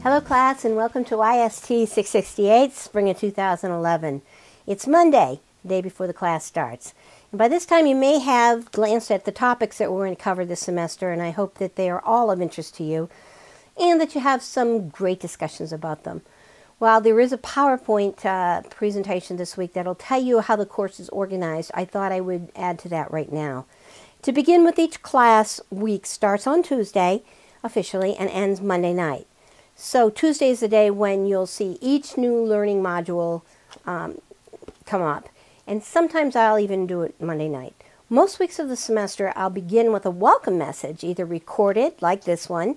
Hello class and welcome to IST 668, spring of 2011. It's Monday, the day before the class starts. And by this time you may have glanced at the topics that we're going to cover this semester, and I hope that they are all of interest to you and that you have some great discussions about them. While there is a PowerPoint presentation this week that'll tell you how the course is organized, I thought I would add to that right now. To begin with, each class week starts on Tuesday officially and ends Monday night. So Tuesday is the day when you'll see each new learning module come up. And sometimes I'll even do it Monday night. Most weeks of the semester I'll begin with a welcome message, either recorded like this one,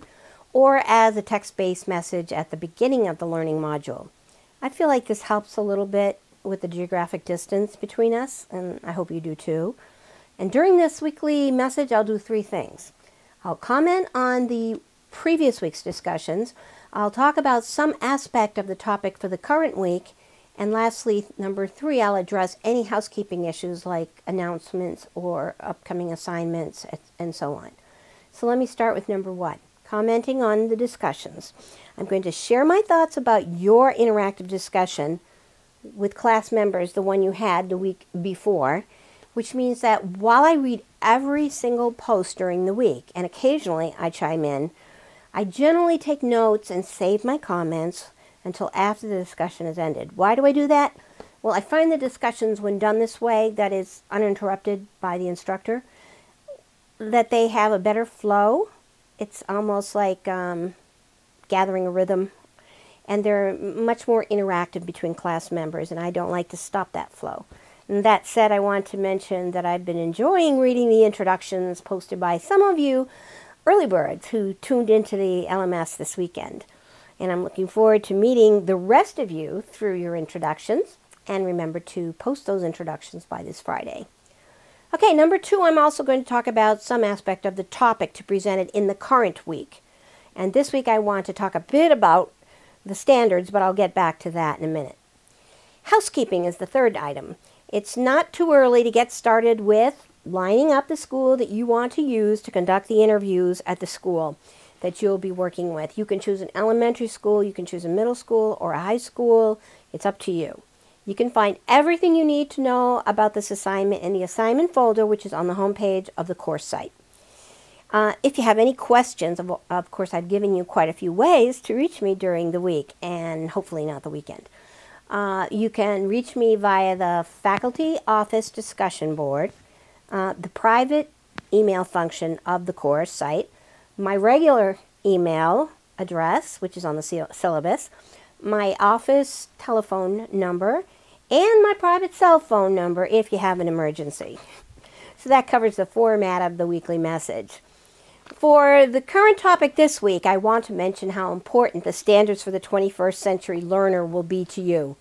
or as a text-based message at the beginning of the learning module. I feel like this helps a little bit with the geographic distance between us, and I hope you do too. And during this weekly message I'll do three things. I'll comment on the previous week's discussions. I'll talk about some aspect of the topic for the current week, and lastly, number 3, I'll address any housekeeping issues like announcements or upcoming assignments and so on. So let me start with number 1, commenting on the discussions. I'm going to share my thoughts about your interactive discussion with class members, the one you had the week before, which means that while I read every single post during the week, and occasionally I chime in, I generally take notes and save my comments until after the discussion has ended. Why do I do that? Well, I find the discussions, when done this way, that is uninterrupted by the instructor, that they have a better flow. It's almost like gathering a rhythm, and they're much more interactive between class members, and I don't like to stop that flow. And that said, I want to mention that I've been enjoying reading the introductions posted by some of you early birds who tuned into the LMS this weekend. And I'm looking forward to meeting the rest of you through your introductions. And remember to post those introductions by this Friday. Okay, number 2, I'm also going to talk about some aspect of the topic to present it in the current week. And this week I want to talk a bit about the standards, but I'll get back to that in a minute. Housekeeping is the third item. It's not too early to get started with lining up the school that you want to use to conduct the interviews at the school that you'll be working with. You can choose an elementary school, you can choose a middle school or a high school. It's up to you. You can find everything you need to know about this assignment in the assignment folder, which is on the home page of the course site. If you have any questions, of course I've given you quite a few ways to reach me during the week and hopefully not the weekend. You can reach me via the faculty office discussion board, the private email function of the course site, my regular email address, which is on the syllabus, my office telephone number, and my private cell phone number if you have an emergency. So that covers the format of the weekly message. For the current topic this week, I want to mention how important the standards for the 21st century learner will be to you.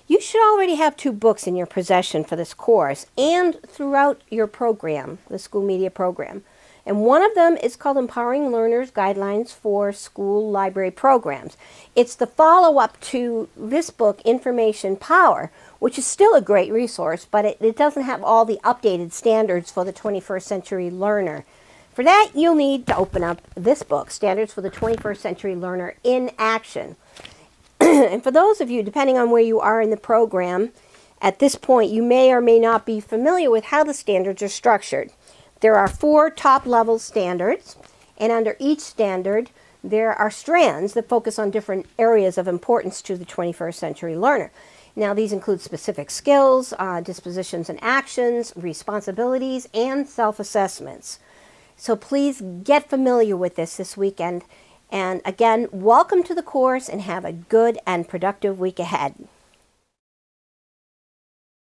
You should already have 2 books in your possession for this course and throughout your program, the school media program. And one of them is called Empowering Learners Guidelines for School Library Programs. It's the follow-up to this book, Information Power, which is still a great resource, but it doesn't have all the updated standards for the 21st century learner. For that, you'll need to open up this book, Standards for the 21st Century Learner in Action. And for those of you, depending on where you are in the program, at this point you may or may not be familiar with how the standards are structured. There are 4 top-level standards, and under each standard there are strands that focus on different areas of importance to the 21st century learner. Now these include specific skills, dispositions and actions, responsibilities, and self-assessments. So please get familiar with this weekend. And again, welcome to the course and have a good and productive week ahead.